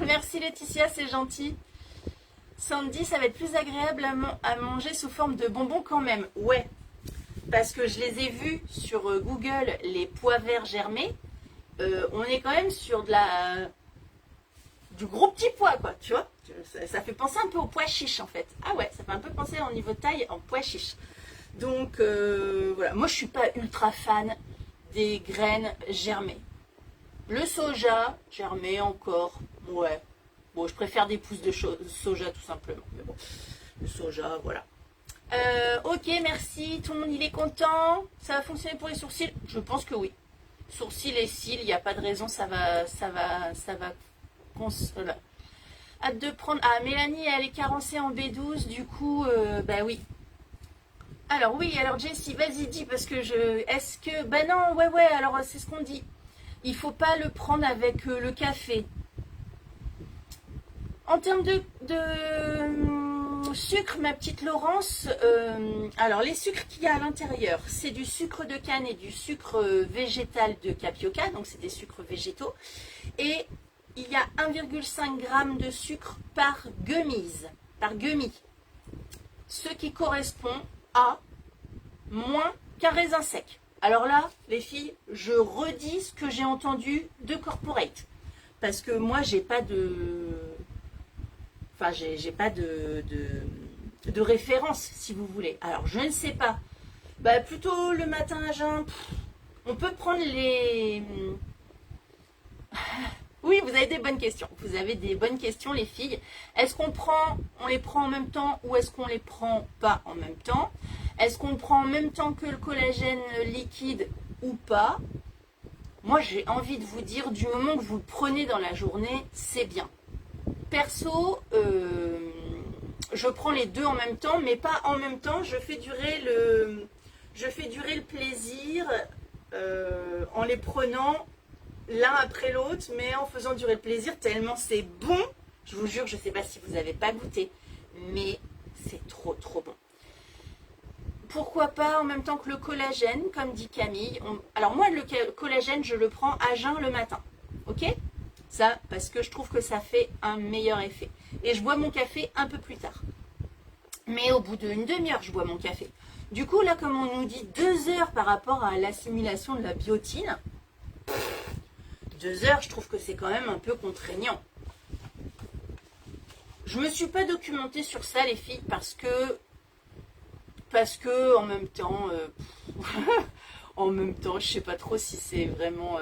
merci Laetitia, c'est gentil. Sandy, ça va être plus agréable à manger sous forme de bonbons quand même, ouais. Parce que je les ai vus sur Google, les pois verts germés. On est quand même sur du gros petit pois, quoi, tu vois. Ça fait penser un peu au pois chiche, en fait. Ah ouais, ça fait un peu penser en niveau taille en pois chiche. Donc, voilà. Moi, je suis pas ultra fan des graines germées. Le soja, germé encore, ouais. Bon, je préfère des pousses de soja, tout simplement. Mais bon, le soja, voilà. Ok, merci. Tout le monde, il est content. Ça va fonctionner pour les sourcils? Je pense que oui. Sourcils et cils, il n'y a pas de raison. Ça va. Hâte de prendre. Ah, Mélanie, elle est carencée en B12. Du coup, bah oui. Alors, oui, alors Jessie, vas-y, dis. Parce que Est-ce que. Bah non, ouais. Alors, c'est ce qu'on dit. Il faut pas le prendre avec le café. En termes de sucre, ma petite Laurence, alors les sucres qu'il y a à l'intérieur, c'est du sucre de canne et du sucre végétal de tapioca, donc c'est des sucres végétaux. Et il y a 1,5 g de sucre par gummy, ce qui correspond à moins qu'un raisin sec. Alors là, les filles, je redis ce que j'ai entendu de Corporate, parce que moi, j'ai pas de... Enfin, j'ai pas de référence, si vous voulez. Alors, je ne sais pas. Bah, plutôt le matin à jeun. On peut prendre les... Oui, vous avez des bonnes questions. Vous avez des bonnes questions, les filles. Est-ce qu'on les prend en même temps ou est-ce qu'on les prend pas en même temps? Est-ce qu'on le prend en même temps que le collagène liquide ou pas? Moi, j'ai envie de vous dire, du moment que vous le prenez dans la journée, c'est bien. Perso, je prends les deux en même temps, mais pas en même temps. Je fais durer le plaisir en les prenant l'un après l'autre, mais en faisant durer le plaisir tellement c'est bon. Je vous jure, je ne sais pas si vous n'avez pas goûté, mais c'est trop bon. Pourquoi pas en même temps que le collagène, comme dit Camille. Alors moi, le collagène, je le prends à jeun le matin, ok ? Ça, parce que je trouve que ça fait un meilleur effet. Et je bois mon café un peu plus tard. Mais au bout d'une demi-heure, je bois mon café. Du coup, là, comme on nous dit 2 heures par rapport à l'assimilation de la biotine, 2 heures, je trouve que c'est quand même un peu contraignant. Je ne me suis pas documentée sur ça, les filles, parce que en même temps, je sais pas trop si c'est vraiment...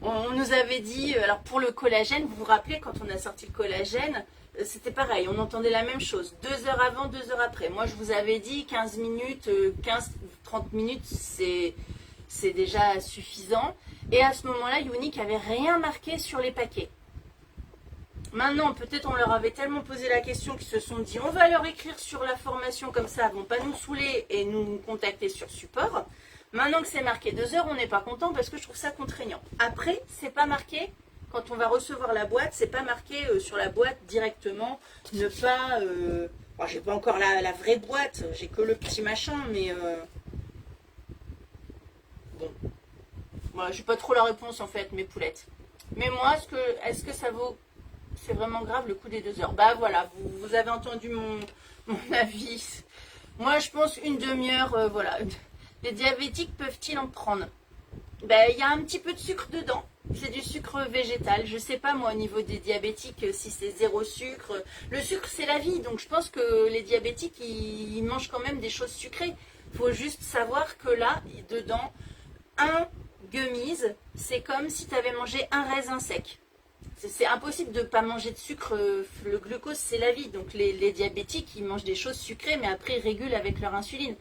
On nous avait dit, alors pour le collagène, vous vous rappelez quand on a sorti le collagène, c'était pareil, on entendait la même chose, 2 heures avant, 2 heures après. Moi je vous avais dit 15 minutes, 15-30 minutes, c'est déjà suffisant. Et à ce moment-là, Younick n'avait rien marqué sur les paquets. Maintenant, peut-être on leur avait tellement posé la question qu'ils se sont dit, on va leur écrire sur la formation comme ça, ils ne vont pas nous saouler et nous contacter sur support. Maintenant que c'est marqué 2 heures, on n'est pas content parce que je trouve ça contraignant. Après, c'est pas marqué, quand on va recevoir la boîte, c'est pas marqué sur la boîte directement, ne pas... Bon, j'ai pas encore la vraie boîte, j'ai que le petit machin, mais... Bon. Voilà, j'ai pas trop la réponse en fait, mes poulettes. Mais moi, est-ce que ça vaut... C'est vraiment grave le coup des 2 heures. Bah voilà, vous avez entendu mon avis. Moi, je pense une demi-heure, voilà... Les diabétiques peuvent-ils en prendre? Ben, il y a un petit peu de sucre dedans. C'est du sucre végétal. Je sais pas moi au niveau des diabétiques si c'est zéro sucre. Le sucre c'est la vie, donc je pense que les diabétiques ils mangent quand même des choses sucrées. Il faut juste savoir que là, dedans, un gummies, c'est comme si tu avais mangé un raisin sec. C'est impossible de ne pas manger de sucre. Le glucose, c'est la vie. Donc les diabétiques, ils mangent des choses sucrées, mais après, ils régulent avec leur insuline.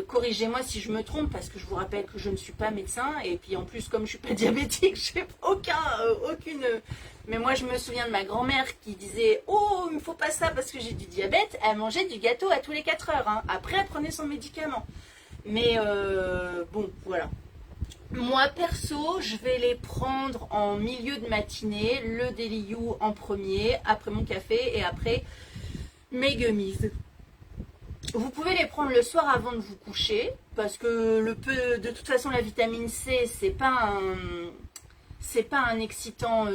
Corrigez-moi si je me trompe, parce que je vous rappelle que je ne suis pas médecin. Et puis en plus, comme je ne suis pas diabétique, je n'ai aucune... Mais moi, je me souviens de ma grand-mère qui disait « Oh, il ne me faut pas ça parce que j'ai du diabète ». Elle mangeait du gâteau à tous les 4 heures. Hein. Après, elle prenait son médicament. Mais bon, voilà. Moi perso, je vais les prendre en milieu de matinée, le Daily You en premier, après mon café et après mes gummies. Vous pouvez les prendre le soir avant de vous coucher, parce que de toute façon la vitamine C, c'est pas un excitant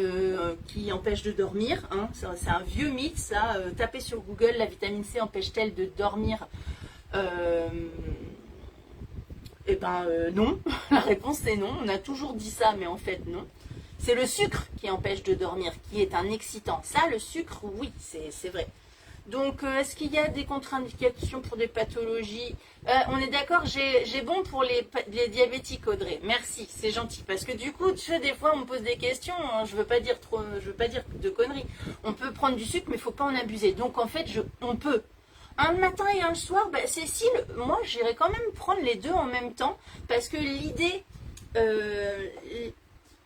qui empêche de dormir. Hein. C'est un vieux mythe, ça. Tapez sur Google, la vitamine C empêche-t-elle de dormir Eh ben non, la réponse c'est non. On a toujours dit ça, mais en fait non. C'est le sucre qui empêche de dormir, qui est un excitant. Ça, le sucre, oui, c'est vrai. Donc, est-ce qu'il y a des contre-indications pour des pathologies On est d'accord, j'ai bon pour les diabétiques, Audrey. Merci, c'est gentil. Parce que du coup, tu sais, des fois, on me pose des questions. Hein, je veux pas dire de conneries. On peut prendre du sucre, mais il faut pas en abuser. Donc, en fait, on peut. Un le matin et un le soir, bah, Cécile, moi j'irais quand même prendre les deux en même temps parce que l'idée,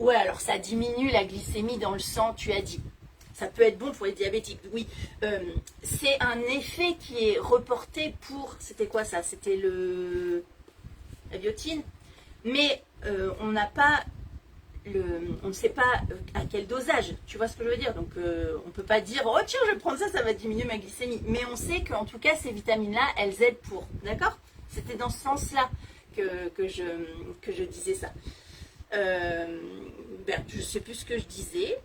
ouais alors ça diminue la glycémie dans le sang, tu as dit. Ça peut être bon pour les diabétiques, oui. C'est un effet qui est reporté pour, c'était quoi ça? C'était la biotine. Mais on n'a pas on ne sait pas à quel dosage, tu vois ce que je veux dire, donc on ne peut pas dire oh tiens je vais prendre ça, ça va diminuer ma glycémie, mais on sait qu'en tout cas ces vitamines là elles aident pour, d'accord, c'était dans ce sens là que je disais ça. Je sais plus ce que je disais,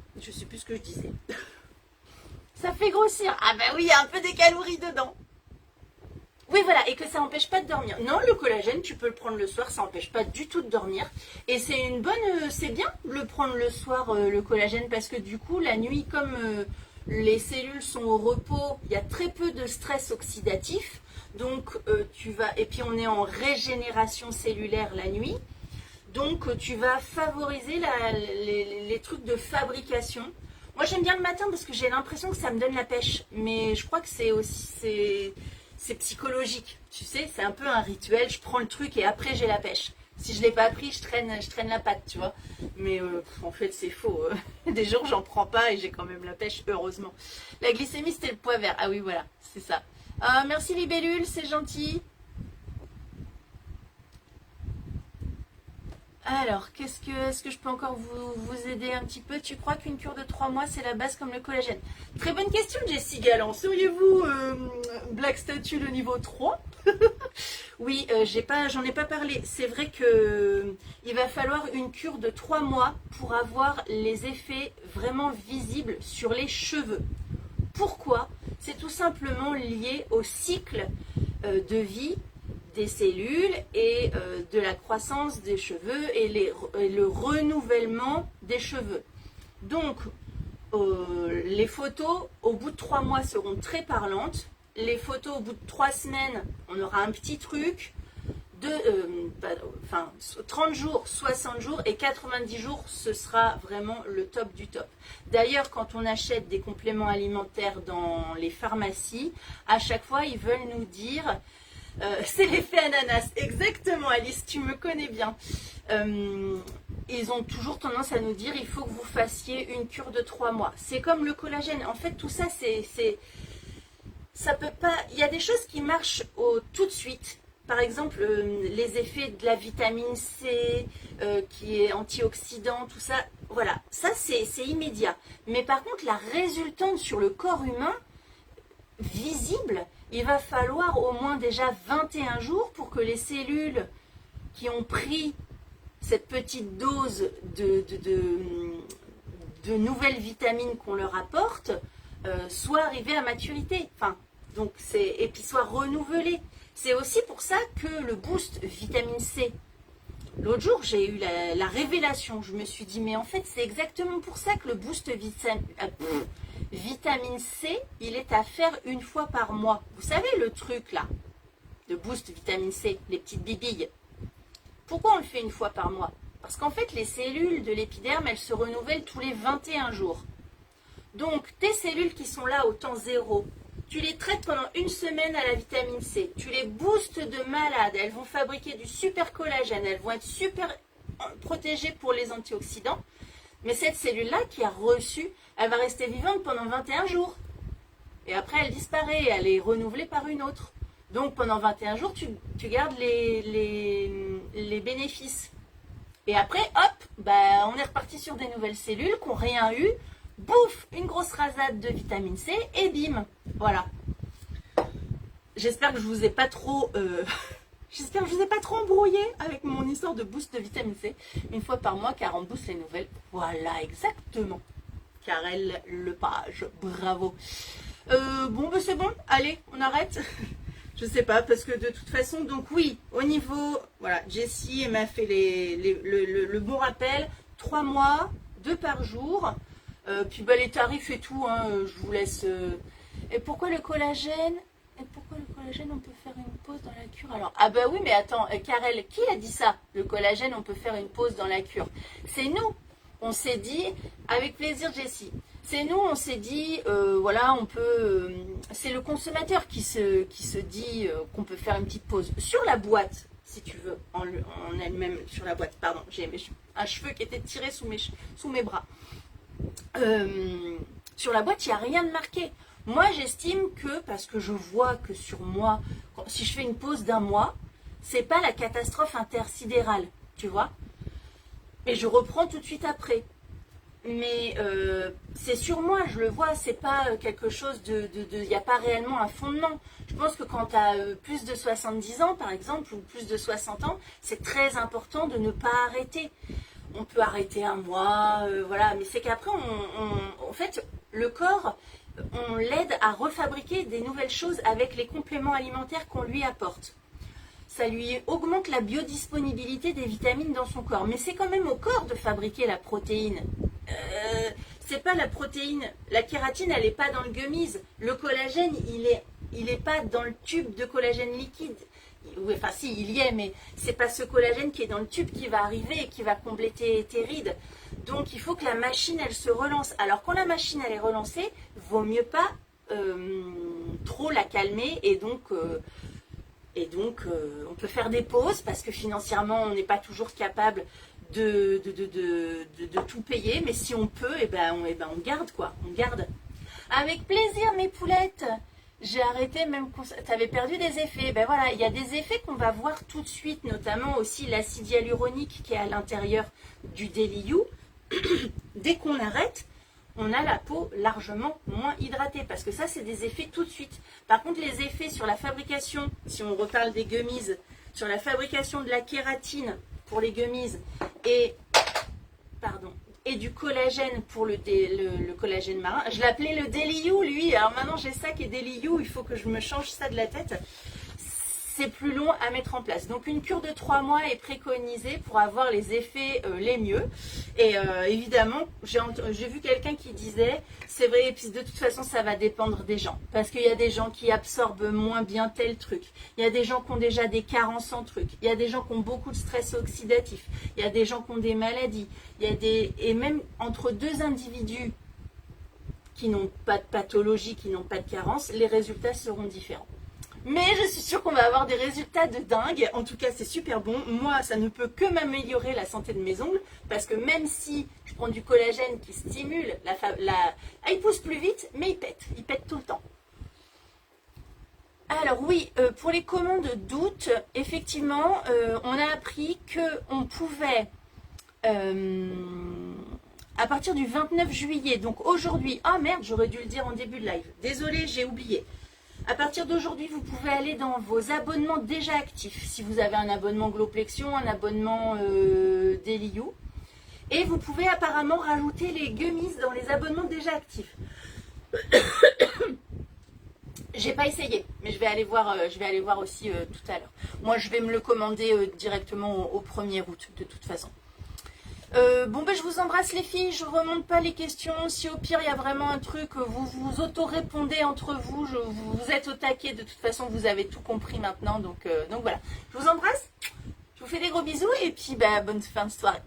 ça fait grossir, ah bah oui il y a un peu des calories dedans. Oui, voilà, et que ça n'empêche pas de dormir. Non, le collagène, tu peux le prendre le soir, ça n'empêche pas du tout de dormir. Et c'est bien de le prendre le soir, le collagène, parce que du coup, la nuit, comme les cellules sont au repos, il y a très peu de stress oxydatif. Donc, et puis on est en régénération cellulaire la nuit. Donc, tu vas favoriser les trucs de fabrication. Moi, j'aime bien le matin parce que j'ai l'impression que ça me donne la pêche. Mais je crois que c'est psychologique, tu sais, c'est un peu un rituel, je prends le truc et après j'ai la pêche. Si je ne l'ai pas pris, je traîne la patte, tu vois. Mais en fait, c'est faux. Des jours, j'en prends pas et j'ai quand même la pêche, heureusement. La glycémie, c'était le poids vert. Ah oui, voilà, c'est ça. Merci Libellule, c'est gentil. Alors, est-ce que je peux encore vous aider un petit peu? Tu crois qu'une cure de 3 mois, c'est la base comme le collagène? Très bonne question, Jessie Galland. Seriez-vous Black Statue de niveau 3? Oui, j'en ai pas parlé. C'est vrai que il va falloir une cure de 3 mois pour avoir les effets vraiment visibles sur les cheveux. Pourquoi? C'est tout simplement lié au cycle de vie des cellules et de la croissance des cheveux et le renouvellement des cheveux. Donc, les photos au bout de 3 mois seront très parlantes. Les photos au bout de 3 semaines, on aura un petit truc. 30 jours, 60 jours et 90 jours, ce sera vraiment le top du top. D'ailleurs, quand on achète des compléments alimentaires dans les pharmacies, à chaque fois, ils veulent nous dire... c'est l'effet ananas, exactement Alice, tu me connais bien. Ils ont toujours tendance à nous dire il faut que vous fassiez une cure de 3 mois. C'est comme le collagène. En fait, tout ça, ça peut pas. Il y a des choses qui marchent tout de suite. Par exemple, les effets de la vitamine C, qui est antioxydant, tout ça. Voilà, ça c'est immédiat. Mais par contre, la résultante sur le corps humain, visible, il va falloir au moins déjà 21 jours pour que les cellules qui ont pris cette petite dose de nouvelles vitamines qu'on leur apporte soient arrivées à maturité. Et puis soient renouvelées. C'est aussi pour ça que le boost vitamine C L'autre jour, j'ai eu la révélation. Je me suis dit, mais en fait, c'est exactement pour ça que le boost vitamine C, il est à faire une fois par mois. Vous savez le truc là, de boost vitamine C, les petites bibilles. Pourquoi on le fait une fois par mois? Parce qu'en fait, les cellules de l'épiderme, elles se renouvellent tous les 21 jours. Donc, tes cellules qui sont là au temps zéro, tu les traites pendant une semaine à la vitamine C. Tu les boostes de malade. Elles vont fabriquer du super collagène. Elles vont être super protégées pour les antioxydants. Mais cette cellule-là qui a reçu, elle va rester vivante pendant 21 jours. Et après, elle disparaît. Elle est renouvelée par une autre. Donc, pendant 21 jours, tu gardes les bénéfices. Et après, hop, bah, on est reparti sur des nouvelles cellules qui n'ont rien eu. Bouf, une grosse rasade de vitamine C et bim, voilà. J'espère que je vous ai pas trop, j'espère que je vous ai pas trop embrouillé avec mon histoire de boost de vitamine C une fois par mois, car on booste les nouvelles. Voilà, exactement. Karel Lepage, bravo. Bon, ben c'est bon, allez, on arrête. Je sais pas, parce que de toute façon, donc oui, au niveau, voilà, Jessie elle m'a fait le bon rappel, 3 mois, 2 par jour. Puis bah, les tarifs et tout, hein, je vous laisse. Et pourquoi le collagène? On peut faire une pause dans la cure alors? Ah bah oui, mais attends, Karel, qui a dit ça? Le collagène, on peut faire une pause dans la cure. C'est nous. On s'est dit, avec plaisir, Jessie. C'est nous, on s'est dit, voilà, on peut. C'est le consommateur qui se dit qu'on peut faire une petite pause sur la boîte, si tu veux, en elle-même, sur la boîte. Pardon, j'ai un cheveu qui était tiré sous mes bras. Sur la boîte, il n'y a rien de marqué. Moi, j'estime que, parce que je vois que sur moi, si je fais une pause d'1 mois, c'est pas la catastrophe intersidérale, tu vois. Et je reprends tout de suite après. Mais c'est sur moi, je le vois, c'est pas quelque chose il n'y a pas réellement un fondement. Je pense que quand tu as plus de 70 ans, par exemple, ou plus de 60 ans, c'est très important de ne pas arrêter. On peut arrêter 1 mois, voilà, mais c'est qu'après, en fait, le corps, on l'aide à refabriquer des nouvelles choses avec les compléments alimentaires qu'on lui apporte. Ça lui augmente la biodisponibilité des vitamines dans son corps. Mais c'est quand même au corps de fabriquer la protéine. C'est pas la protéine. La kératine, elle n'est pas dans le gummies. Le collagène, il est pas dans le tube de collagène liquide. Oui, enfin si, il y est, mais c'est pas ce collagène qui est dans le tube qui va arriver et qui va combler tes rides. Donc il faut que la machine, elle se relance. Alors quand la machine, elle est relancée, vaut mieux pas trop la calmer et donc on peut faire des pauses parce que financièrement, on n'est pas toujours capable de tout payer. Mais si on peut, on garde quoi. On garde. Avec plaisir, mes poulettes. J'ai arrêté même quand tu avais perdu des effets. Ben voilà, il y a des effets qu'on va voir tout de suite, notamment aussi l'acide hyaluronique qui est à l'intérieur du Daily You. Dès qu'on arrête, on a la peau largement moins hydratée parce que ça, c'est des effets tout de suite. Par contre, les effets sur la fabrication, si on reparle des gummies, sur la fabrication de la kératine pour les gummies et du collagène pour le collagène marin. Je l'appelais le Daily You, lui. Alors maintenant, j'ai ça qui est Daily You. Il faut que je me change ça de la tête. C'est plus long à mettre en place. Donc, une cure de 3 mois est préconisée pour avoir les effets les mieux. Et évidemment, j'ai vu quelqu'un qui disait, c'est vrai, et puis de toute façon, ça va dépendre des gens. Parce qu'il y a des gens qui absorbent moins bien tel truc. Il y a des gens qui ont déjà des carences en trucs. Il y a des gens qui ont beaucoup de stress oxydatif. Il y a des gens qui ont des maladies. Et même entre 2 individus qui n'ont pas de pathologie, qui n'ont pas de carence, les résultats seront différents. Mais je suis sûre qu'on va avoir des résultats de dingue. En tout cas, c'est super bon. Moi, ça ne peut que m'améliorer la santé de mes ongles. Parce que même si je prends du collagène qui stimule il pousse plus vite, mais il pète. Il pète tout le temps. Alors oui, pour les commandes d'août, effectivement, on a appris qu'on pouvait, à partir du 29 juillet, donc aujourd'hui, ah merde, j'aurais dû le dire en début de live. Désolée, j'ai oublié. À partir d'aujourd'hui, vous pouvez aller dans vos abonnements déjà actifs. Si vous avez un abonnement Glowplexion, un abonnement Daily You. Et vous pouvez apparemment rajouter les gummies dans les abonnements déjà actifs. J'ai pas essayé, mais je vais aller voir aussi tout à l'heure. Moi, je vais me le commander directement au 1er août, de toute façon. Bon, ben, je vous embrasse les filles, je remonte pas les questions. Si au pire, il y a vraiment un truc, vous vous auto-répondez entre vous, vous êtes au taquet. De toute façon, vous avez tout compris maintenant. Donc voilà, je vous embrasse, je vous fais des gros bisous et puis, ben, bonne fin de soirée.